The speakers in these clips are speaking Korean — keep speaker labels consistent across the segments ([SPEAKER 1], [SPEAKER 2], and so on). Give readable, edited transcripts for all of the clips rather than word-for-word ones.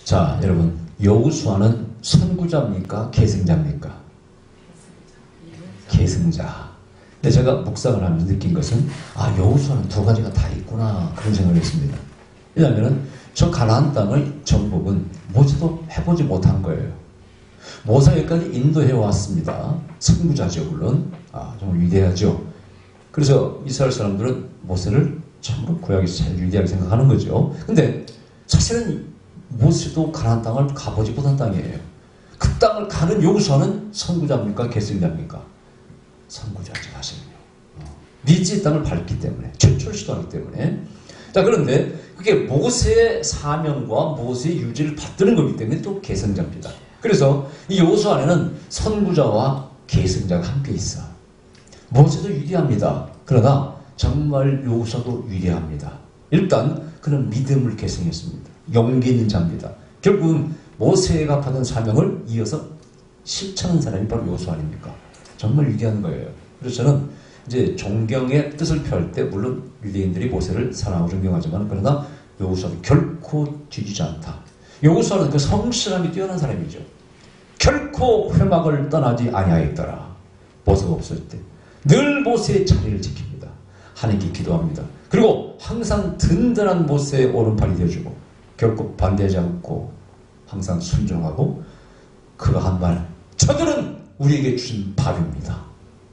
[SPEAKER 1] 자, 여러분, 여호수아는 선구자입니까? 계승자입니까? 계승자. 근데 제가 묵상을 하면서 느낀 것은 여호수아는 두 가지가 다 있구나 그런 생각을 했습니다. 왜냐하면 저 가나안 땅의 정복은 모세도 해보지 못한 거예요. 모세가 여기까지 인도해 왔습니다. 선구자죠 물론. 정말 위대하죠. 그래서 이스라엘 사람들은 모세를 참으로 구약에서 제일 위대하게 생각하는 거죠. 근데 사실은 모세도 가나안 땅을 가보지 못한 땅이에요. 그 땅을 가는 여호수아는 선구자입니까? 계승자입니까? 선구자죠 사실은요. 미지의 땅을 밟기 때문에, 최초를 시도하기 때문에. 자, 그런데 그게 모세의 사명과 모세의 유지를 받드는 거기 때문에 또 계승자입니다. 그래서 이 여호수아 안에는 선구자와 계승자가 함께 있어. 모세도 위대합니다. 그러나 정말 여호수아도 위대합니다. 일단 그는 믿음을 계승했습니다. 용기 있는 자입니다. 결국은 모세가 받은 사명을 이어서 실천한 사람이 바로 여호수아 아닙니까? 정말 위대한 거예요. 그래서 저는 이제 존경의 뜻을 펼 때 물론 유대인들이 모세를 사랑하고 존경하지만 그러나 여호수아는 결코 뒤지지 않다. 여호수아는 그 성실함이 뛰어난 사람이죠. 결코 회막을 떠나지 아니하였더라. 모세가 없을 때 늘 모세의 자리를 지킵니다. 하나님께 기도합니다. 그리고 항상 든든한 모세의 오른팔이 되어주고 결코 반대하지 않고 항상 순종하고 그가 한 말, 저들은 우리에게 주신 밥입니다.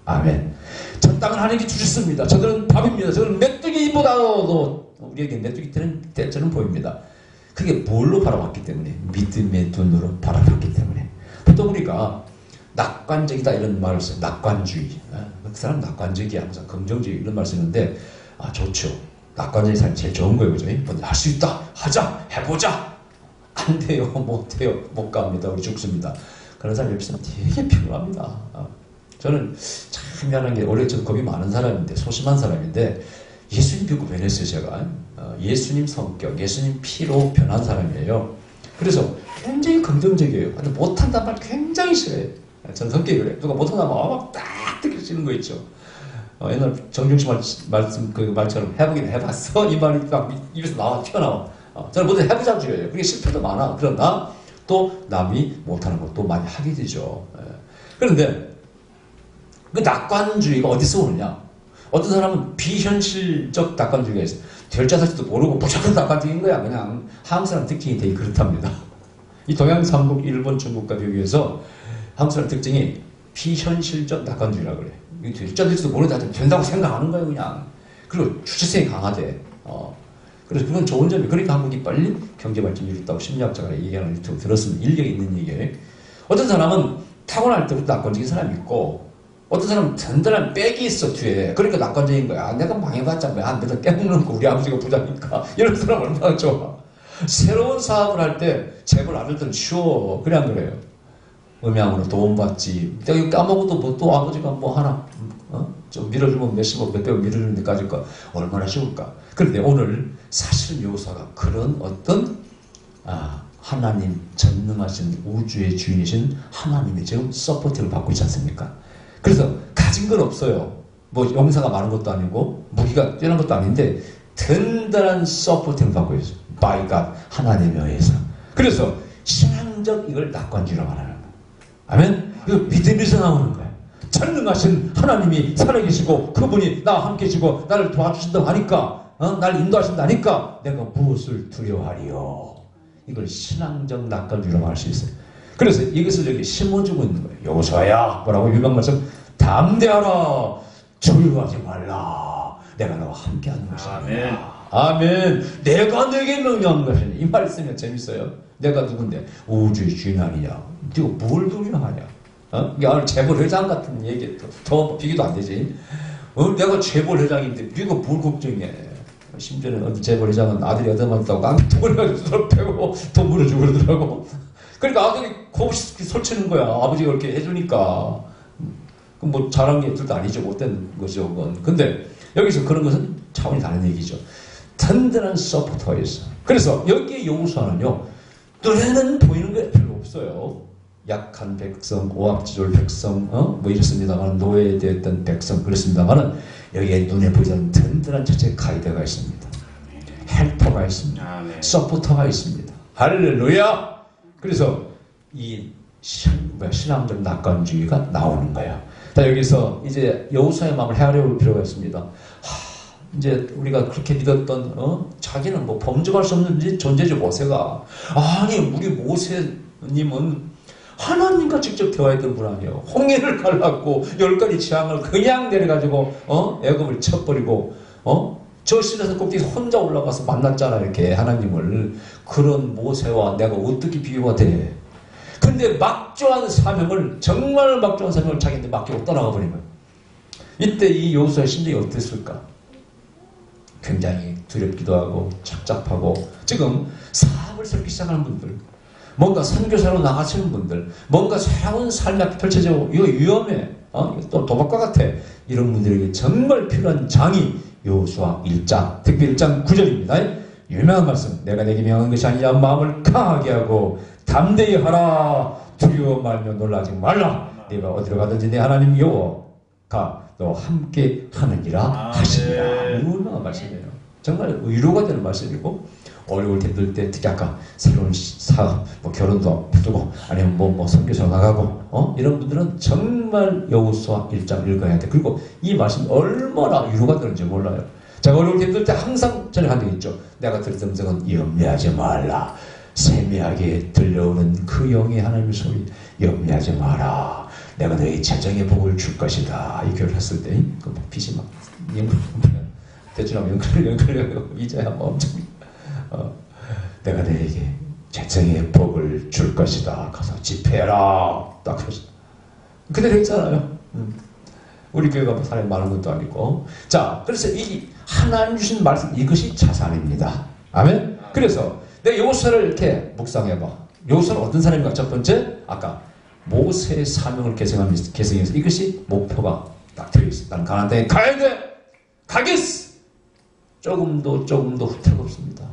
[SPEAKER 1] 아멘. 저 땅은 하나님께 주셨습니다. 저들은 밥입니다. 저들은 메뚜기보다도 우리에게 메뚜기 때처럼 보입니다. 그게 뭘로 바라봤기 때문에? 믿음의 눈으로 바라봤기 때문에. 보통 우리가 낙관적이다 이런 말을 써요. 낙관주의. 그 사람 낙관적이야. 항상 긍정주의 이런 말 쓰는데 좋죠. 낙관적인 사람이 제일 좋은 거예요. 그죠? 할 수 있다. 하자. 해보자. 안 돼요. 못해요. 못 갑니다. 우리 죽습니다. 그런 사람이 옆에서 되게 피곤합니다. 저는 참 미안한 게 원래 좀 겁이 많은 사람인데 소심한 사람인데 예수님 믿고 변했어요. 제가 예수님 성격, 예수님 피로 변한 사람이에요. 그래서 굉장히 긍정적이에요. 근데 못한다는 말 굉장히 싫어요. 저는 성격이 그래요. 누가 못한다면 막 딱 느껴지는 거 있죠. 옛날 정중씨 말씀 그 말처럼 해보긴 해봤어. 이 말이 막 입에서 나와 튀어나와. 저는 뭐든 해보자 주의예요. 그게 실패도 많아. 그러나 또 남이 못하는 것도 많이 하게 되죠. 그런데 그 낙관주의가 어디서 오느냐? 어떤 사람은 비현실적 낙관주의가 있어요. 될지 안 될지도 모르고 무조건 낙관적인 거야. 그냥 한국 사람 특징이 되게 그렇답니다. 이 동양 삼국, 일본, 중국과 비교해서 한국 사람 특징이 비현실적 낙관주의라고 그래. 될지 안 될지도 모르는데 된다고 생각하는 거예요. 그냥. 그리고 주체성이 강하대. 그래서 그건 좋은 점이에요. 그러니까 한국이 빨리 경제발전이 이뤘다고 심리학자가 얘기하는 유튜브 들었으면 일리가 있는 얘기예요. 어떤 사람은 타고날 때부터 낙관적인 사람이 있고 어떤 사람은 든든한 백이 있어 뒤에. 그러니까 낙관적인 거야. 내가 망해봤자 한 몇달 깨먹는 거 우리 아버지가 부자니까. 이런 사람 얼마나 좋아. 새로운 사업을 할 때 재벌 아들들은 쉬워. 그래 안 그래요? 음양으로 도움받지. 내가 까먹어도 뭐 또 아버지가 뭐 하나 좀 밀어주면 몇십억 몇백억 밀어주는 데까지 거 얼마나 쉬울까. 그런데 오늘 사실은 여호수아가 그런 어떤 하나님 전능하신 우주의 주인이신 하나님의 지금 서포트를 받고 있지 않습니까? 그래서 가진 건 없어요. 뭐 용사가 많은 것도 아니고 무기가 뛰어난 것도 아닌데 든든한 서포트를 받고 있어요. by God, 하나님에 의해서. 그래서 신앙적 이걸 낙관주의라고 말하는 거예요. 아멘? 이거 믿음에서 나오는 거예요. 전능하신 하나님이 살아계시고 그분이 나와 함께 계시고 나를 도와주신다고 하니까 나를 인도하신다니까 내가 무엇을 두려워하리요. 이걸 신앙적 낙관주의라고 할 수 있어요. 그래서 이것을 여기 심어주고 있는 거예요. 여호수아야 뭐라고 유명 말씀 담대하라 조용하지 말라 내가 너와 함께하는 것이다. 아멘. 내가 내게 명령한 것이니 이 말씀이 재밌어요. 내가 누군데 우주의 주인 아니냐. 네가 뭘 두려워하냐. 오늘 재벌회장 같은 얘기 더 비교도 안 되지. 내가 재벌회장인데 네가 뭘 걱정해. 심지어는 어디 재벌회장은 아들이 얻어맞다고 깡통을 해가지고 패고 돈 물어주고 그러더라고. 그러니까 아들이 고급스럽게 설치는 거야. 아버지가 그렇게 해주니까. 그럼 뭐 잘한 게 둘도 아니죠. 못된 거죠. 그건. 근데 여기서 그런 것은 차원이 다른 얘기죠. 든든한 서포터가 있어. 그래서 여기에 여호수아는요. 눈에는 보이는 게 별로 없어요. 약한 백성, 오합지졸 백성, 뭐 이렇습니다만 노예되었던 백성 그렇습니다만은 여기에 눈에 보이지 않는 든든한 자체 가이드가 있습니다. 헬퍼가 있습니다. 서포터가 있습니다. 할렐루야! 그래서 이 신앙적 낙관주의가 나오는 거예요. 자, 여기서 이제 여호수아의 마음을 헤아려볼 필요가 있습니다. 이제 우리가 그렇게 믿었던 자기는 뭐 범접할 수 없는 존재죠, 모세가. 아니 우리 모세님은 하나님과 직접 대화했던 분 아니에요. 홍해를 갈랐고 10가지 재앙을 그냥 내려가지고 애굽을 쳐버리고 저 시내산 꼭대기 혼자 올라가서 만났잖아, 이렇게 하나님을. 그런 모세와 내가 어떻게 비교가 돼? 근데 막중한 사명을, 정말 막중한 사명을 자기한테 맡기고 떠나가 버리면 이때 이 여호수아의 심정이 어땠을까? 굉장히 두렵기도 하고 착잡하고, 지금 사업을 세우기 시작하는 분들, 뭔가 선교사로 나가시는 분들, 뭔가 새로운 삶이 앞에 펼쳐지고 이거 위험해, 또 도박과 같아, 이런 분들에게 정말 필요한 장이 여호수아 1장, 특히 1장 9절입니다. 유명한 말씀, 내가 내게 명한 것이 아니냐 마음을 강하게 하고 담대히 하라. 두려워 말며 놀라지 말라. 네가 어디로 가든지 내 하나님 여호와가 너와 함께 하느니라 하시니라. 유명한 말씀이에요. 정말 위로가 되는 말씀이고, 어려울 때 특히 아까 새로운 사업, 뭐 결혼도 앞두고 아니면 뭐 선교사 나가고 이런 분들은 정말 여호수아 1장 읽어야 돼. 그리고 이 말씀 얼마나 위로가 되는지 몰라요. 제가 어려울 때 힘들 때 항상 전에 한 적 있죠. 내가 들었던 음성은 염려하지 말라. 세미하게 들려오는 그 영의 하나님의 소리, 염려하지 마라. 내가 너에게 재정의 복을 줄 것이다. 이 교회를 했을 때 그 빛이 막 대충하면 연끌려 이제야 뭐 엄청 내가 너에게 재정의 복을 줄 것이다. 가서 집회해라. 딱 그러죠. 그대로 했잖아요. 우리 교회가 사람이 많은 것도 아니고. 자, 그래서 이 하나님 주신 말씀, 이것이 자산입니다. 아멘? 그래서 내가 여호수아를 이렇게 묵상해봐. 여호수아는 어떤 사람인가? 첫 번째, 아까 모세의 사명을 계승해서 이것이 목표가 딱 들어있어. 나는 가나안 땅에 가야 돼! 가겠어! 조금도 후퇴가 없습니다.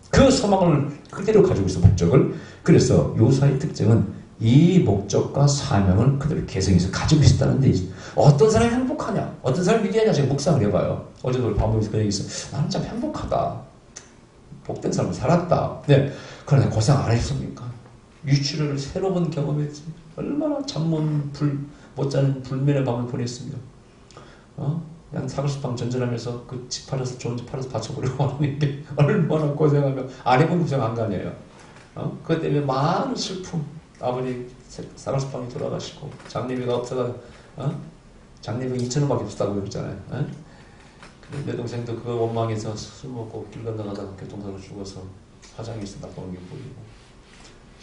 [SPEAKER 1] 그 소망을 그대로 가지고 있어, 목적을. 그래서 여호수아의 특징은 이 목적과 사명을 그대로 계승해서 가지고 있다는 데 있어. 어떤 사람이 행복하냐? 어떤 사람이 위대하냐? 제가 묵상을 해봐요. 어제도 밥 먹으면서 그 얘기 있어. 나는 참 행복하다. 복된 삶을 살았다. 네. 그러나 고생 안 했습니까? 유치를 새로 번 경험했지. 얼마나 잠 못 자는 불면의 밤을 보냈습니다. 그냥 사글수방 전전하면서 그 집 팔아서, 좋은 집 팔아서 바쳐버리고 하는 게 얼마나 고생하면, 안 해본 고생 안 가네요. 그것 때문에 많은 슬픔. 아버지 사글수방이 돌아가시고, 장례비가 없어가, 장례비 2,000원밖에 없다고 그랬잖아요. 내 동생도 그 원망에서 술 먹고 길 건너가다가 교통사고로 죽어서 화장에서 나가는 게 보이고,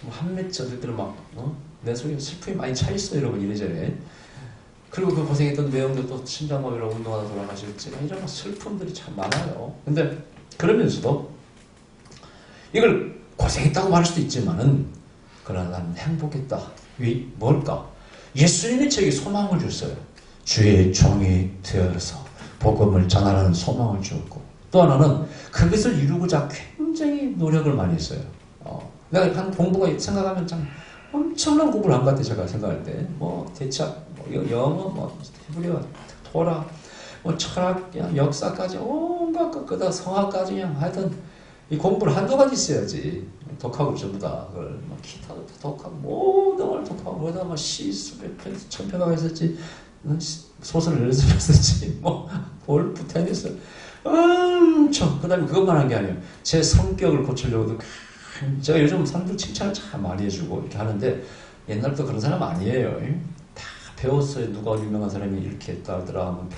[SPEAKER 1] 좀 한맺 젖을 때는 막, 내 속에 슬픔이 많이 차있어, 여러분, 이래저래. 그리고 그 고생했던 내용도 또 심장마비로 운동하다 돌아가실지, 이런 슬픔들이 참 많아요. 근데 그러면서도 이걸 고생했다고 말할 수도 있지만은, 그러나 나는 행복했다. 왜? 뭘까? 예수님이 저에게 소망을 줬어요. 주의 종이 되어서 복음을 전하라는 소망을 주었고, 또 하나는 그것을 이루고자 굉장히 노력을 많이 했어요. 내가 한 공부가 생각하면 참 엄청난 공부를 한 것 같아요. 제가 생각할 때. 대체학, 영어, 히브리어, 토라, 철학, 역사까지, 온갖 것, 그다 성악까지 그냥 하여튼 이 공부를 한두 가지 있어야지. 독학을 전부 다, 그걸, 기타도 독학, 모든 걸 독하고, 그러다 시 수백 편, 1000편하고 했었지, 소설을 연습했었지, 골프, 테니스, 엄청. 그 다음에 그것만 한 게 아니에요. 제 성격을 고치려고도, 제가 요즘 사람들 칭찬을 참 많이 해주고 이렇게 하는데, 옛날부터 그런 사람 아니에요. 다 배웠어요. 누가 유명한 사람이 이렇게 했다 하더라 하면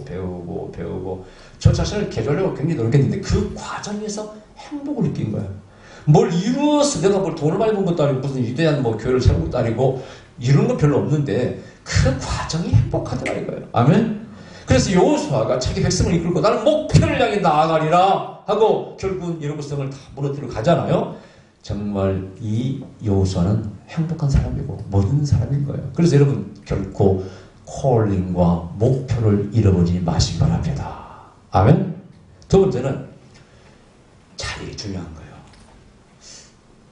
[SPEAKER 1] 배우고. 저 자신을 개조하려고 굉장히 노력했는데, 그 과정에서 행복을 느낀 거예요. 뭘 이루었어. 내가 뭘 돈을 많이 번 것도 아니고, 무슨 위대한 교회를 세운 것도 아니고, 이런 건 별로 없는데, 그 과정이 행복하더라 이거예요. 아멘? 그래서 여호수아가 자기 백성을 이끌고 나는 목표를 향해 나아가리라 하고 결국은 예루살렘을 다 무너뜨리고 가잖아요. 정말 이 여호수아는 행복한 사람이고 모든 사람인 거예요. 그래서 여러분 결코 콜링과 목표를 잃어버리지 마시기 바랍니다. 아멘? 두 번째는 자리가 중요한 거예요.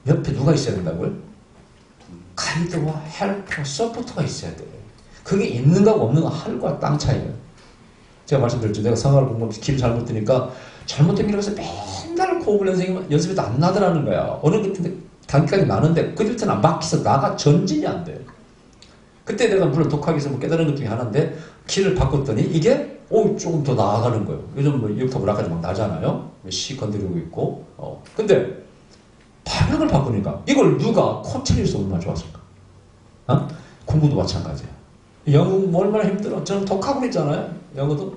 [SPEAKER 1] 옆에 누가 있어야 된다고요? 가이드와 헬퍼, 서포터가 있어야 돼요. 그게 있는가 없는가 하늘과 땅 차이예요. 제가 말씀드렸죠. 내가 성화를 공부하면서 길을 잘못 드니까 잘못된 길을 가서 맨날 호흡을 연습해도 안 나더라는 거야. 어느 단계까지 나는데 그때부터는 막혀서 나가 전진이 안 돼. 그때 내가 물론 독학에서 뭐 깨달은 것 중에 하나인데 길을 바꿨더니 이게 조금 더 나아가는 거예요. 요즘 뭐 이렇게 올라가지 막 나잖아요. 시 건드리고 있고. 근데 방향을 바꾸니까 이걸 누가 코치해서 얼마나 좋았을까? 공부도 마찬가지야. 영어 뭐 얼마나 힘들어. 저는 독학을 했잖아요. 영어도.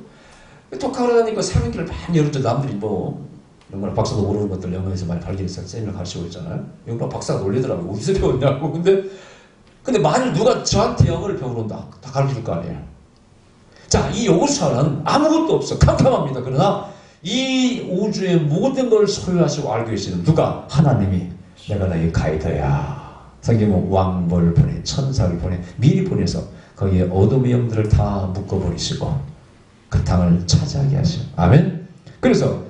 [SPEAKER 1] 독학을 하니까 새로운 길을 많이 열었죠. 남들이 뭐 영어나 박사도 모르는 것들 영어에서 많이 발견해서 쌤을 가르치고 있잖아요. 영어나 박사가 놀리더라고요. 어디서 배웠냐고. 근데 만일 누가 저한테 영어를 배우러 온다. 다 가르쳐줄 거 아니에요. 자, 이 여호수아는 아무것도 없어. 캄캄합니다. 그러나 이 우주의 모든 걸 소유하시고 알고 계시는 누가? 하나님이 내가 너의 가이드야. 성경은 왕벌 보내, 천사를 보내, 미리 보내서 거기에 어둠의 영들을 다 묶어버리시고 그 땅을 차지하게 하시오. 아멘? 그래서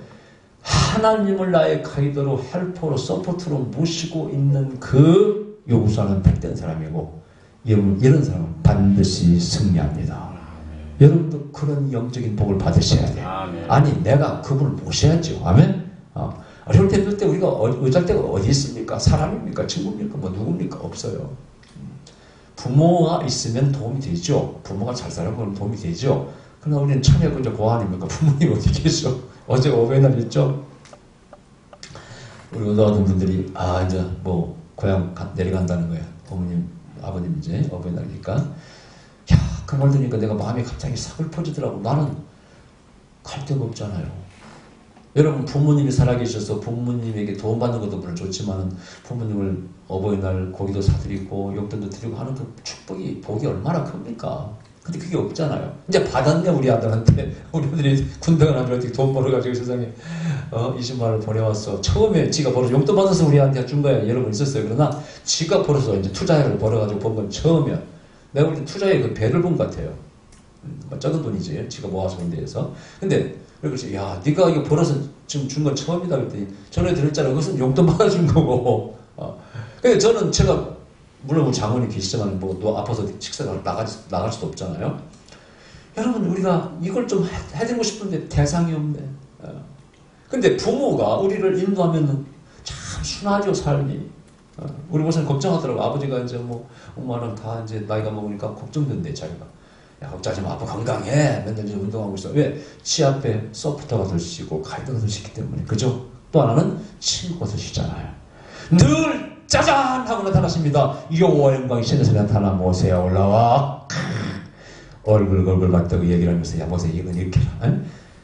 [SPEAKER 1] 하나님을 나의 가이드로 헬퍼로 서포트로 모시고 있는 그 여호수아는 복된 사람이고 이런 사람은 반드시 승리합니다. 여러분도 그런 영적인 복을 받으셔야 돼요. 아니 내가 그분을 모셔야죠. 아멘? 어려울 때 우리가 의지할 데가 어디 있습니까? 사람입니까? 친구입니까? 뭐 누굽니까? 없어요. 부모가 있으면 도움이 되죠. 부모가 잘 살아보면 도움이 되죠. 그러나 우리는 참여가 이제 고아닙니까? 부모님 어디 계셔? 어제 어버이날 있죠? 우리 어떤 분들이 이제 뭐 고향 내려간다는 거예요. 어머님, 아버님 이제 어버이날이니까. 그 말 들으니까 내가 마음이 갑자기 서글퍼지더라고. 나는 갈 데가 없잖아요. 여러분 부모님이 살아계셔서 부모님에게 도움받는 것도 물론 좋지만 부모님을 어버이날 고기도 사드리고 용돈도 드리고 하는 그 축복이 복이 얼마나 큽니까? 근데 그게 없잖아요. 이제 받았네 우리 아들한테. 우리 아들이 군대가 나중에 돈 벌어가지고 세상에 20만 원을 보내왔어. 처음에 지가 벌어서 용돈 받아서 우리한테 준 거야. 여러 번 있었어요. 그러나 지가 벌어서 이제 투자를 벌어가지고 본 건 처음이야. 내가 볼 때 투자의 그 배를 본 것 같아요. 적은 돈이지. 지가 모아서 온 데에서. 근데 그래서 야 네가 이거 벌어서 지금 준 건 처음이다 그랬더니 전에 들었잖아. 그것은 용돈 받아준 거고. 근데 저는 제가 물론 뭐 장모님 계시지만 뭐 아파서 식사가 나갈 수도 없잖아요. 여러분 우리가 이걸 좀 해드리고 싶은데 대상이 없네. 근데 부모가 우리를 인도하면 참 순하죠 삶이. 우리 모습 걱정하더라고. 아버지가 이제 뭐 엄마랑 다 이제 나이가 먹으니까 걱정된대 자기가. 야 걱정하지 마. 아빠 건강해. 맨날 이제 운동하고 있어. 왜? 지 앞에 서포터가 되시고 가이드가 되시기 때문에. 그죠? 또 하나는 친구가 되시잖아요. 늘 짜잔 하고 나타나십니다. 여호와의 영광이 신에서 나타나 모세야 올라와. 얼굴 봤다고 얘기를 하면서 야 모세 이건 이렇게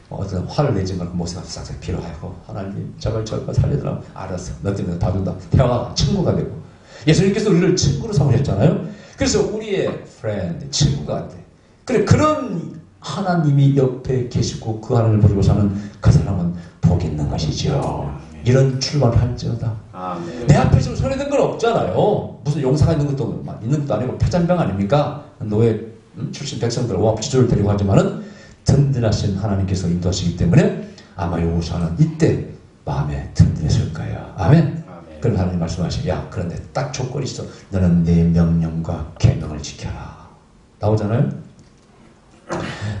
[SPEAKER 1] 어떤 화를 내지 말고 모세가 싹싹 빌어하고 하나님 제발 저를 살려달라고. 알았어. 너 때문에 봐준다. 태어나 친구가 되고 예수님께서 우리를 친구로 삼으셨잖아요. 그래서 우리의 friend 친구가 돼. 그래 그런 하나님이 옆에 계시고 그 하나님을 보시고 사는 그 사람은 복 있는 것이죠. 이런 출발을 할지어다. 내 앞에 지금 손해된 건 없잖아요. 무슨 용사가 있는 것도 아니고 패잔병 아닙니까? 노예 출신 백성들 와 지조를 데리고 하지만은 든든하신 하나님께서 인도하시기 때문에 아마 여호수아는 이때 마음에 든든했을 거예요. 아멘. 그럼 하나님 말씀하시죠. 야 그런데 딱 조건이 있어. 너는 내 명령과 계명을 지켜라. 나오잖아요.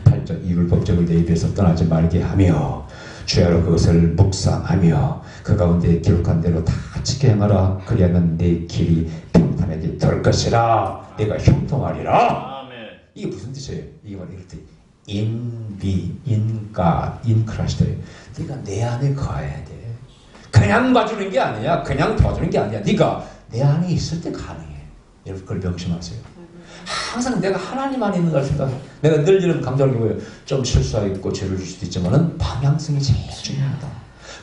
[SPEAKER 1] 8절 이 율법적을 내 입에서 떠나지 말게 하며 주야로 그것을 묵상하며 그 가운데 기록한 대로 다 지켜 행하라. 그리하면 내 길이 평탄하게 될 것이라. 내가 형통하리라. 아멘. 이게 무슨 뜻이에요? 이게 바로 이럴 때 in Christ. 네가 내 안에 거해야 돼. 그냥 봐주는 게 아니야. 그냥 도와주는 게 아니야. 네가 내 안에 있을 때 가능해. 여러분 그걸 명심하세요. 항상 내가 하나님 안에 있는 걸 생각해. 내가 늘 이런 감정을 보여요. 좀 실수하고 죄를 줄 수도 있지만은 방향성이 제일 중요하다.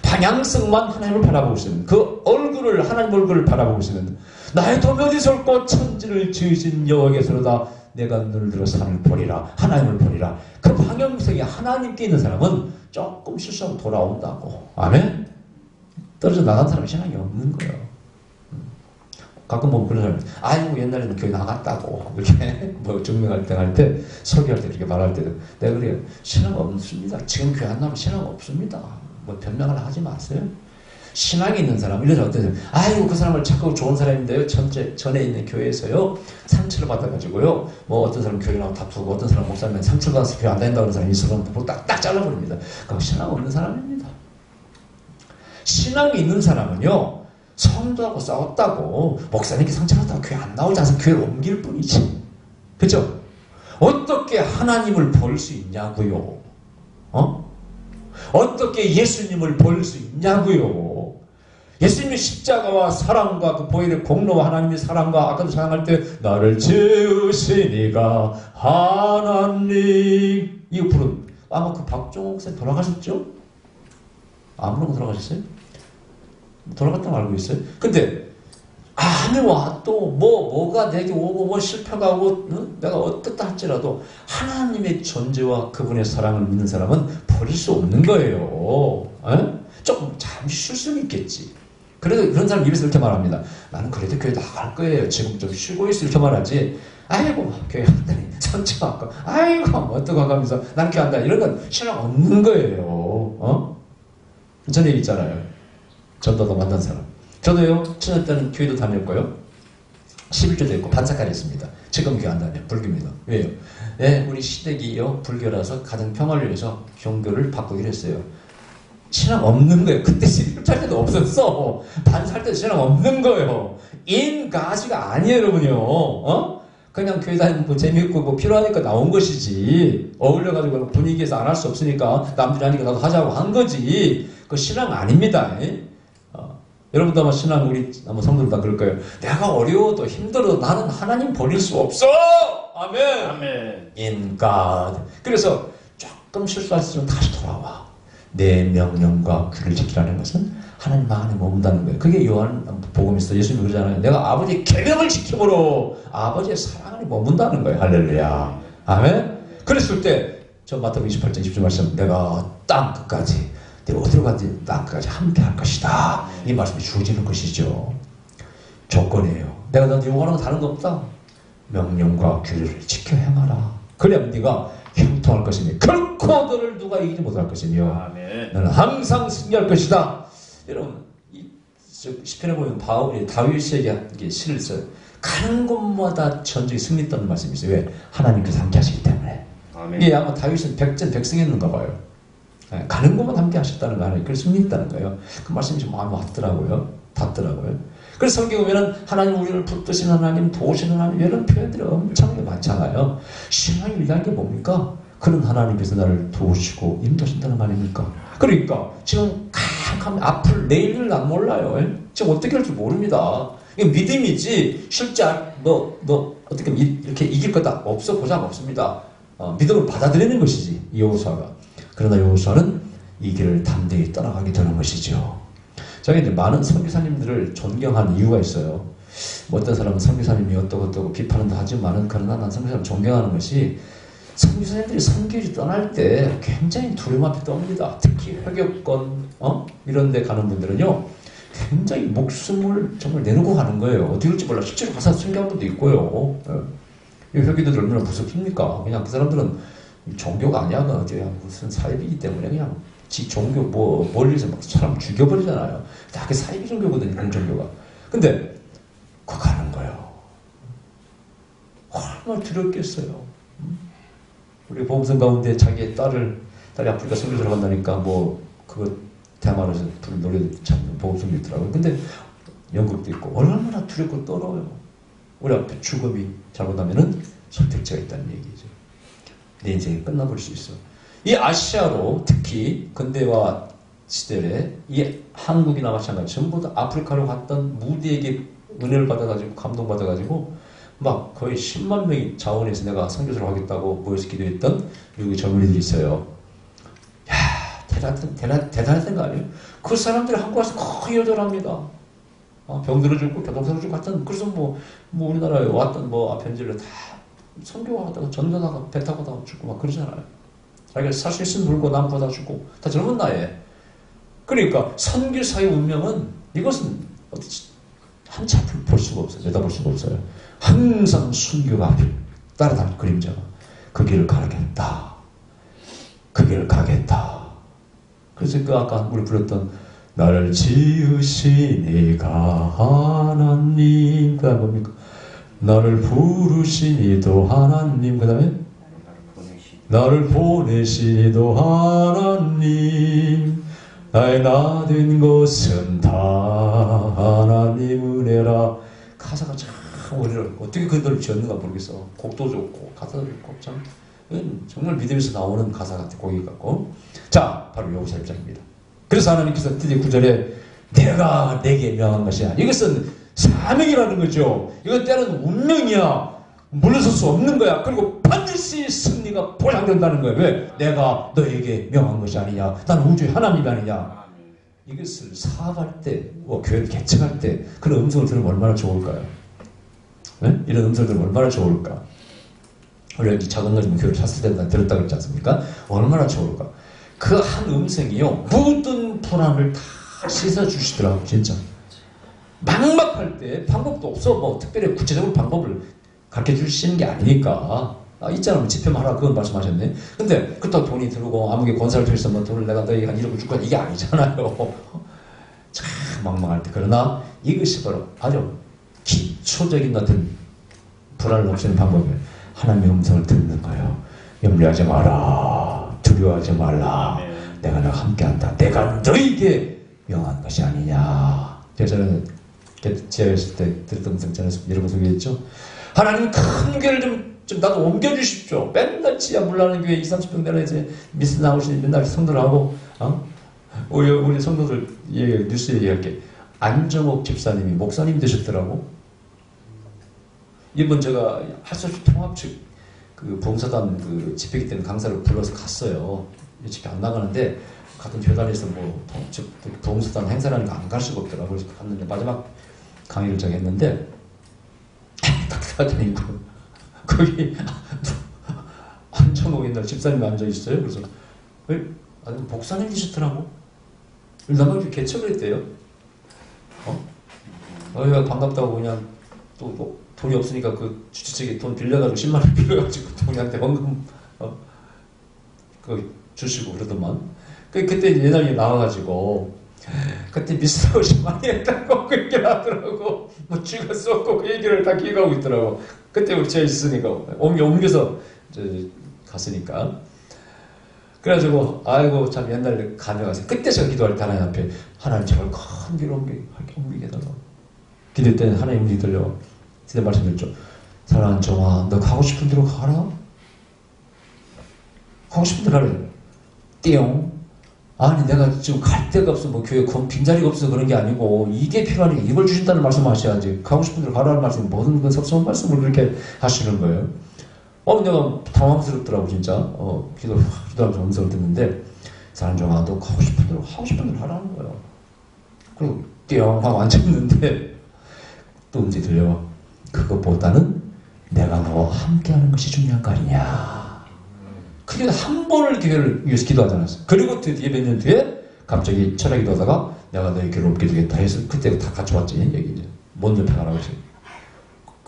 [SPEAKER 1] 방향성만 하나님을 바라보고 있으면 그 얼굴을 하나님 얼굴을 바라보고 있으면 나의 도움이 어디서 올까? 천지를 지으신 여호와께서로다. 내가 눈을 들어서 하나님을 보리라. 하나님을 보리라. 그 방향성이 하나님께 있는 사람은 조금 실수하고 돌아온다고. 아멘? 떨어져 나간 사람이 신앙이 없는 거예요. 가끔 보면 그런 사람, 아이고 옛날에는 교회 나갔다고 이렇게 뭐 증명할 때 할 때 설교할 때 이렇게 말할 때도 내가 그래요. 신앙 없습니다. 지금 교회 안 나면 신앙 없습니다. 뭐 변명을 하지 마세요. 신앙이 있는 사람, 이래서 어떤 사람, 아이고 그 사람을 착하고 좋은 사람인데요. 전에 있는 교회에서요 상처를 받아가지고요. 뭐 어떤 사람 교회 나와 다투고 어떤 사람 목사님 상처를 받아서 교회 안 다닌다고 하는 사람이 있어서 딱 잘라버립니다. 그럼 신앙 없는 사람입니다. 신앙이 있는 사람은요, 성도하고 싸웠다고 목사님께 상처받았다고 교회 안 나오지 않아서 교회를 옮길 뿐이지. 그죠? 어떻게 하나님을 볼 수 있냐고요? 어떻게 예수님을 볼 수 있냐고요? 예수님의 십자가와 사랑과 그 보혈의 공로와 하나님의 사랑과 아까도 찬양할 때 나를 지으시니가 하나님 이거 부른 아마 그 박종옥 쌤 돌아가셨죠? 아무런 돌아가셨어요? 돌아갔다고 알고 있어요? 근데 아니와 또 뭐가 내게 오고 뭐 실패가고 내가 어떻다 할지라도 하나님의 존재와 그분의 사랑을 믿는 사람은 버릴 수 없는 거예요. 조금 잠시 쉴 수는 있겠지. 그래도 그런 사람 입에서 이렇게 말합니다. 나는 그래도 교회 나갈 거예요. 지금 좀 쉬고 있어 이렇게 말하지. 아이고 교회 한다니 상처받고 아이고 어떡하고 하면서 난 교회 한다 이런 건 신앙 없는 거예요. 전에 있잖아요. 전도도 만난 사람. 저도요, 초년 때는 교회도 다녔고요. 11조도 했고, 반사까지 했습니다. 지금 교회 안 다녀요. 불교입니다. 왜요? 네, 우리 시댁이요, 불교라서 가정 평화를 위해서 종교를 바꾸기로 했어요. 신앙 없는 거예요. 그때 시집할 때도 없었어. 반사할 때도 신앙 없는 거예요. 인가지가 아니에요, 여러분요. 그냥 교회 다니면 뭐 재미있고 뭐 필요하니까 나온 것이지. 어울려가지고 분위기에서 안 할 수 없으니까 남들이 하니까 나도 하자고 한 거지. 그 신앙 아닙니다. 여러분도 아마 신앙 우리 아마 성도들 다 그럴 거예요. 내가 어려워도 힘들어도 나는 하나님 버릴 수 없어. 아멘.
[SPEAKER 2] 아멘.
[SPEAKER 1] In God. 그래서 조금 실수할 수 있으면 다시 돌아와. 내 명령과 규를 지키라는 것은 하나님 안에 머문다는 거예요. 그게 요한 복음에서 예수님이 그러잖아요. 내가 아버지의 계명을 지킴으로 아버지의 사랑 안에 머문다는 거예요. 할렐루야. 아멘. 그랬을 때 저 마태복음 28장 20절 말씀 내가 땅 끝까지 내가 어디로 가든지 땅 끝까지 함께 할 것이다. 이 말씀이 주어지는 것이죠. 조건이에요. 내가 너한테 요구하는 건 다른 거 없다. 명령과 규례를 지켜 행하라. 그래야 네가 형통할 것이며 결코 너를 누가 이기지 못할 것이며
[SPEAKER 2] 아멘.
[SPEAKER 1] 너는 항상 승리할 것이다. 여러분 이 시편에 보면 다윗에게 시를 써요. 가는 곳마다 전쟁에 승리했다는 말씀이 있어요. 왜? 하나님께서 함께 하시기 때문에.
[SPEAKER 2] 아멘.
[SPEAKER 1] 예, 아마 다윗은 백전백승했는가 봐요. 가는 곳만 함께 하셨다는 거 하나님 그래서 승리했다는 거예요. 그 말씀이 좀 마음에 닿더라고요. 그래서 성경에 보면 하나님 우리를 붙드시는 하나님, 도우시는 하나님 이런 표현들이 엄청나게 많잖아요. 신앙이 위대한 게 뭡니까? 그런 하나님께서 나를 도우시고 인도하신다는 말입니까? 그러니까 지금 캄캄 앞을 내일을 난 몰라요. 지금 어떻게 할지 모릅니다. 이게 믿음이지 실제 너 어떻게 이렇게 이길 거다 없어 보장 없습니다. 믿음을 받아들이는 것이지 여호수아가. 그러나 여호수아는 이 길을 담대히 떠나가게 되는 것이죠. 제가 이제 많은 선교사님들을 존경하는 이유가 있어요. 뭐 어떤 사람은 선교사님이 어떠고 비판도 하지만은 그러나 난 선교사님 존경하는 것이 선교사님들이 선교지 떠날 때 굉장히 두려움 앞에 떠옵니다. 특히 회교권 이런 데 가는 분들은요 굉장히 목숨을 정말 내놓고 가는 거예요. 어디 갈지 몰라. 실제로 가서 선교한 분도 있고요. 이 회교도들 얼마나 무섭습니까? 그냥 그 사람들은 종교가 아니야. 그냥 무슨 사입이기 때문에 그냥 지 종교 멀리서 막 사람 죽여버리잖아요. 다 그 사이비 종교거든요. 그런 종교가. 근데 그거 가는 거예요. 얼마나 두렵겠어요. 우리 보험선 가운데 자기의 딸이 아프리카 선교사로 간다니까 그거 대만에서 부른 노래 참 보험선도 있더라고요. 근데 연극도 있고 얼마나 두렵고 떨어요. 우리 앞에 죽음이 잘못하면은 선택지가 있다는 얘기죠. 내 인생이 끝나버릴 수 있어. 이 아시아로 특히 근대화 시대에 이 한국이나 마찬가지 전부 다 아프리카로 갔던 무디에게 은혜를 받아가지고 감동받아가지고 막 거의 10만 명이 자원해서 내가 선교사를 하겠다고 모여서 기도했던 미국의 젊은이들이 있어요. 야 대단했던 거 아니에요? 그 사람들이 한국 와서 거의 여절합니다. 병들어 죽고 교통사고 죽고 하여튼 그래서 뭐 우리나라에 왔던 아편지를 다 선교하다가 전도하다가 배 타고 다 죽고 막 그러잖아요. 자기가 살 수 있으면 물고 남보다 죽고 다 젊은 나이에. 그러니까 선교사의 운명은 이것은 한치 앞을 볼 수가 없어요. 내다볼 수가 없어요. 항상 순교가 앞에 따라다닐 그림자가 그 길을 가겠다. 그 길을 가겠다. 그래서 그 아까 우리 불렀던 나를 지으시니가 하나님 그 다음에 뭡니까? 나를 부르시니도 하나님 그 다음에 나를 보내시니도 하나님 나의 나 된 것은 다 하나님 은혜라. 가사가 참 어떻게 그 노래를 지었는가 모르겠어. 곡도 좋고 가사도 좋고 참 정말 믿음에서 나오는 가사 같아. 곡이 같고. 자, 바로 여호수아 1장입니다. 그래서 하나님께서 드디어 9절에 내가 내게 명한 것이야. 이것은 사명이라는 거죠. 이건 때로는 운명이야. 물러설 수 없는 거야. 그리고 반드시 승리가 보장된다는 거야. 왜? 내가 너에게 명한 것이 아니냐. 나는 우주의 하나님이 아니냐. 이것을 사업할 때, 교회를 개척할 때 그런 음성을 들으면 얼마나 좋을까요? 네? 이런 음성을 들으면 얼마나 좋을까? 우리가 이 작은 거지만 교회를 찼을 때 들었다 그랬지 않습니까? 얼마나 좋을까? 그 한 음성이요, 모든 불안을 다 씻어주시더라고, 진짜. 막막할 때 방법도 없어. 뭐 특별히 구체적으로 방법을 가르쳐 주시는 게 아니니까. 있잖아, 집회만 하라 그건 말씀하셨네. 근데 그렇다고 돈이 들고 아무개 권사를 통해서 뭐 돈을 내가 너희가 한 1억 줄 거야, 이게 아니잖아요. 참 막막할 때. 그러나 이것이 바로 아주 기초적인 같은 불안을 없애는 방법이에요. 하나님의 음성을 듣는 거예요. 염려하지 마라, 두려워하지 말라, 내가 너와 함께한다, 내가 너에게 명한 것이 아니냐. 저는 제했을 때 들었던 음성 전에서 여러분 소개했죠. 하나님 큰 교회를 좀 나도 옮겨주십시오. 맨날 지하 물나는 교회 20, 30평 내려 이제 미스 나오시니 맨날 성도를 하고, 우리 성도들 뉴스에 얘기할게. 안정옥 집사님이 목사님이 되셨더라고. 이번 제가 할 수 없이 통합 측 그 봉사단 그 집회기 때문에 강사를 불러서 갔어요. 집회 안 나가는데 같은 교단에서 뭐 봉사단 행사라는 거 안 갈 수가 없더라고. 그래서 갔는데 마지막 강의를 제가 했는데 딱 가더니 거기 안정옥 옛날 집사님이 앉아 있어요. 그래서 목사님이셨더라고. 나머지 개척을 했대요. 반갑다고 그냥 또 돈이 없으니까 그 주최측에 돈 빌려가지고 10만 원 빌려가지고 우리한테 원금 주시고 그러더만. 그때 옛날에 나와가지고 그때 미스터시 많이 했다고 그 얘기를 하더라고. 뭐 쥐가 썩고 그 얘기를 다 기억하고 있더라고. 그때 우리 제가 있으니까 옮겨서 갔으니까. 그래가지고 아이고 참 옛날에 가져가서 그때 제가 기도할 때 하나님 앞에 하나님 제발 큰 길을 옮기게 해달라. 기도할 때는 하나님 음성이 들려. 그때 말씀드렸죠. 사랑하는 정아, 너 가고 싶은 대로 가라. 가고 싶은 대로 하래. 띠용. 아니 내가 지금 갈 데가 없어. 뭐 교회 빈자리가 없어 그런 게 아니고 이게 필요하니까 이걸 주신다는 말씀 하셔야지. 가고 싶은 대로 가라는 말씀, 모든 그 섭섭한 말씀을 그렇게 하시는 거예요. 내가 당황스럽더라고 진짜. 기도하면서 음성을 듣는데 사랑하는 정아, 너 가고 싶은 대로 하라는 거예요. 그리고 띠용 하고 앉았는데 또 음성이 들려. 그것보다는 내가 너와 함께하는 것이 중요한 거 아니냐. 그게 한 번을 기회를 위해서 기도하지 않았어. 그리고 뒤에 몇 년 뒤에 갑자기 철학 기도하다가 내가 너희 교회를 옮게 되겠다 해서 그때 다 같이 왔지. 얘기 이제 먼저 평하라고 했어요.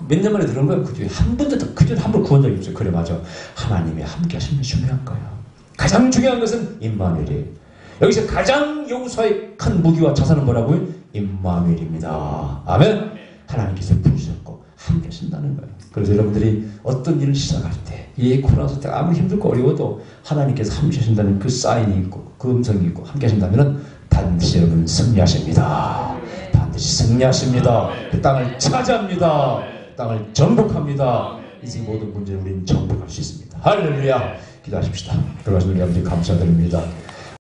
[SPEAKER 1] 몇 년 만에 들은 거야. 그 뒤에 한 번도 그 전에 한 번 구원 적이 없어요. 그래 맞아. 하나님이 함께 하시는 게 중요한 거야. 가장 중요한 것은 임마누엘이. 여기서 가장 여호수아의 큰 무기와 자산은 뭐라고요? 임마누엘입니다. 아멘. 하나님께서 부르셨고 함께 하신다는 거예요. 그래서 여러분들이 어떤 일을 시작할 때, 이 코로나 사태 아무리 힘들고 어려워도 하나님께서 함께 하신다는 그 사인이 있고, 그 음성이 있고, 함께 하신다면 반드시 여러분 승리하십니다. 반드시 승리하십니다. 그 땅을 차지합니다. 땅을 정복합니다. 이제 모든 문제를 우리는 정복할 수 있습니다. 할렐루야. 기도하십시다. 그러신 우리 아버지 감사드립니다.